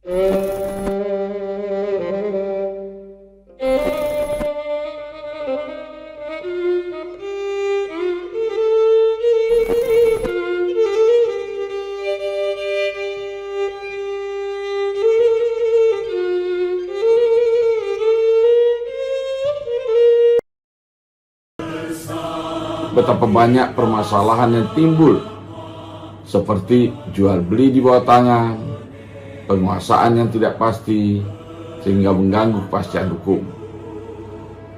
Betapa banyak permasalahan yang timbul, seperti jual beli di bawah tangan, penguasaan yang tidak pasti, sehingga mengganggu kepastian hukum.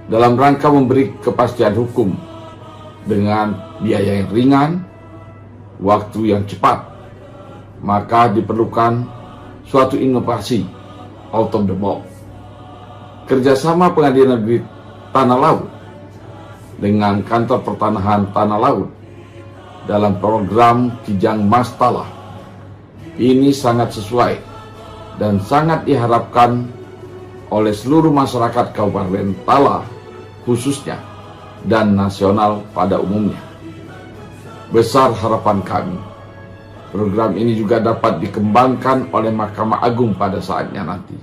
Dalam rangka memberi kepastian hukum dengan biaya yang ringan, waktu yang cepat, maka diperlukan suatu inovasi out of the box. Kerjasama Pengadilan Negeri Tanah Laut dengan Kantor Pertanahan Tanah Laut dalam program Kijang Mas Talah ini sangat sesuai dan sangat diharapkan oleh seluruh masyarakat Kabupaten Talah khususnya dan nasional pada umumnya. Besar harapan kami program ini juga dapat dikembangkan oleh Mahkamah Agung pada saatnya nanti,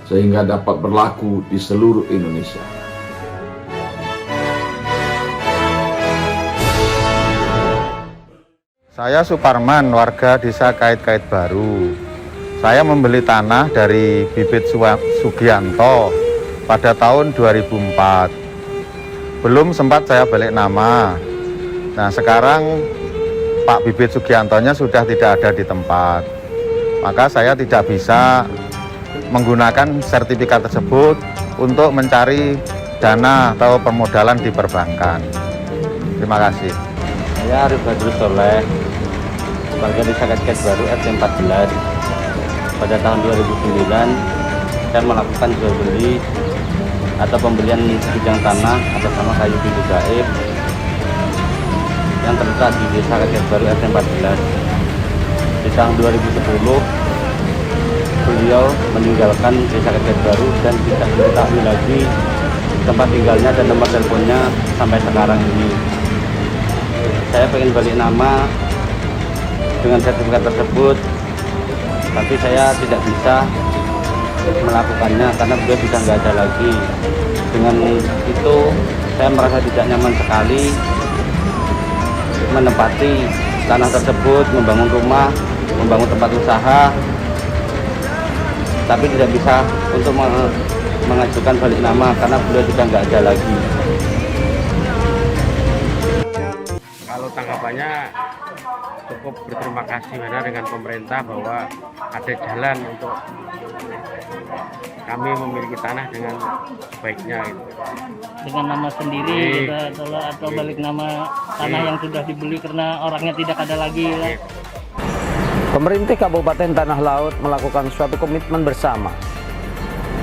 sehingga dapat berlaku di seluruh Indonesia. Saya Suparman, warga desa Kait-Kait Baru. Saya membeli tanah dari Bibit Sugianto pada tahun 2004. Belum sempat saya balik nama. Nah, sekarang Pak Bibit Sugiantonya sudah tidak ada di tempat. Maka saya tidak bisa menggunakan sertifikat tersebut untuk mencari dana atau permodalan di perbankan. Terima kasih. Saya Arif Badrus Soleh, warga desa Kait-Kait Baru RT 14. Pada tahun 2009 saya melakukan jual beli atau pembelian bidang tanah atas nama Kayu Bintu Gaib yang terletak di desa Kait-Kait Baru RT 14. Di tahun 2010 beliau meninggalkan desa Kait-Kait Baru dan tidak diketahui lagi tempat tinggalnya dan nomor teleponnya sampai sekarang ini. Saya ingin balik nama dengan sertifikat tersebut, tapi saya tidak bisa melakukannya karena beliau sudah nggak ada lagi. Dengan itu saya merasa tidak nyaman sekali menempati tanah tersebut, membangun rumah, membangun tempat usaha, tapi tidak bisa untuk mengajukan balik nama karena beliau sudah nggak ada lagi. Kalau tanggapannya cukup berterima kasih dengan pemerintah bahwa ada jalan untuk kami memiliki tanah dengan baiknya gitu. Dengan nama sendiri gitu, atau balik nama tanah yang sudah dibeli karena orangnya tidak ada lagi ya. Pemerintah Kabupaten Tanah Laut melakukan suatu komitmen bersama,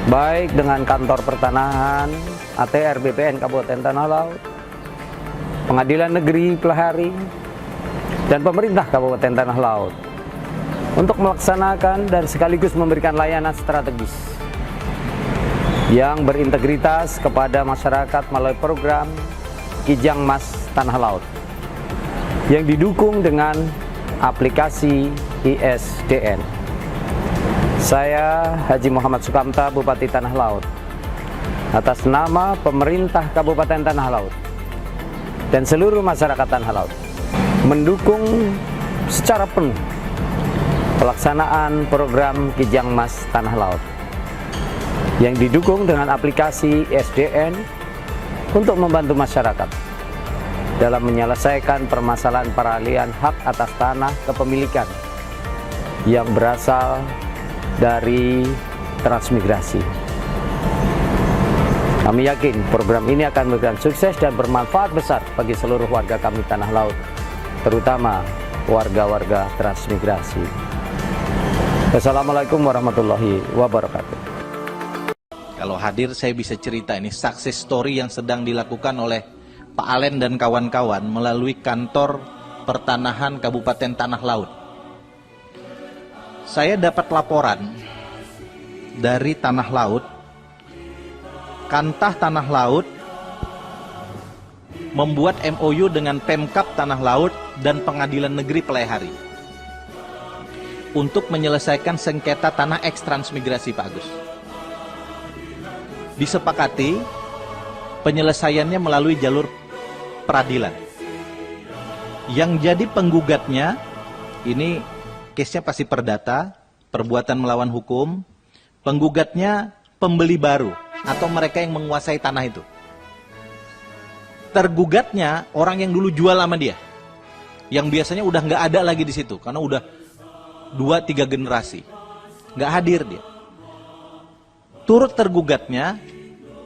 baik dengan Kantor Pertanahan ATR BPN Kabupaten Tanah Laut, Pengadilan Negeri Pelahari, dan pemerintah Kabupaten Tanah Laut untuk melaksanakan dan sekaligus memberikan layanan strategis yang berintegritas kepada masyarakat melalui program Kijang Mas Tanah Laut yang didukung dengan aplikasi ISDN. Saya Haji Muhammad Sukamta, Bupati Tanah Laut, atas nama pemerintah Kabupaten Tanah Laut dan seluruh masyarakat Tanah Laut mendukung secara penuh pelaksanaan program Kijang Mas Tanah Laut yang didukung dengan aplikasi ISDN untuk membantu masyarakat dalam menyelesaikan permasalahan peralihan hak atas tanah kepemilikan yang berasal dari transmigrasi. Kami yakin program ini akan memberikan sukses dan bermanfaat besar bagi seluruh warga kami Tanah Laut, terutama warga-warga transmigrasi. Wassalamualaikum warahmatullahi wabarakatuh. Kalau hadir saya bisa cerita ini success story yang sedang dilakukan oleh Pak Alen dan kawan-kawan melalui Kantor Pertanahan Kabupaten Tanah Laut. Saya dapat laporan dari Tanah Laut, Kantah Tanah Laut membuat MOU dengan Pemkab Tanah Laut dan Pengadilan Negeri Pelehari. untuk menyelesaikan sengketa tanah eks-transmigrasi, Pak Agus. Disepakati penyelesaiannya melalui jalur peradilan. Yang jadi penggugatnya, ini case-nya pasti perdata, perbuatan melawan hukum, penggugatnya pembeli baru atau mereka yang menguasai tanah itu. Tergugatnya orang yang dulu jual sama dia, yang biasanya udah nggak ada lagi di situ karena udah 2-3 generasi nggak hadir dia. Turut tergugatnya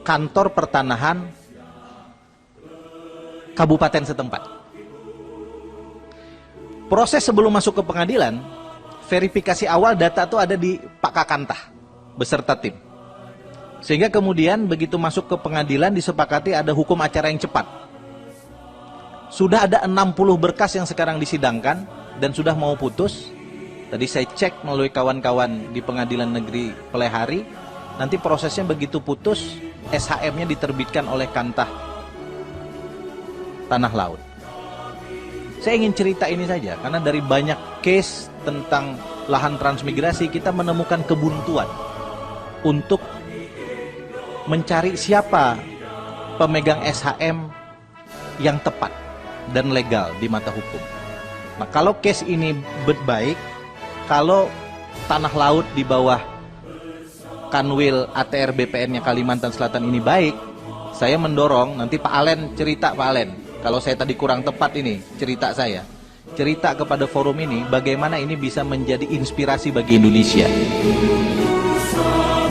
kantor pertanahan kabupaten setempat. Proses sebelum masuk ke pengadilan, verifikasi awal data itu ada di Pak Kakantah beserta tim. Sehingga kemudian begitu masuk ke pengadilan disepakati ada hukum acara yang cepat. Sudah ada 60 berkas yang sekarang disidangkan dan sudah mau putus. Tadi saya cek melalui kawan-kawan di Pengadilan Negeri Pelehari, nanti prosesnya begitu putus, SHM-nya diterbitkan oleh Kantah Tanah Laut. Saya ingin cerita ini saja, karena dari banyak case tentang lahan transmigrasi, kita menemukan kebuntuan untuk mencari siapa pemegang SHM yang tepat dan legal di mata hukum. Nah, kalau case ini baik, kalau tanah laut di bawah Kanwil ATR BPN-nya Kalimantan Selatan ini baik, saya mendorong nanti Pak Alen cerita, Pak Alen, kalau saya tadi kurang tepat ini cerita saya, cerita kepada forum ini bagaimana ini bisa menjadi inspirasi bagi Indonesia.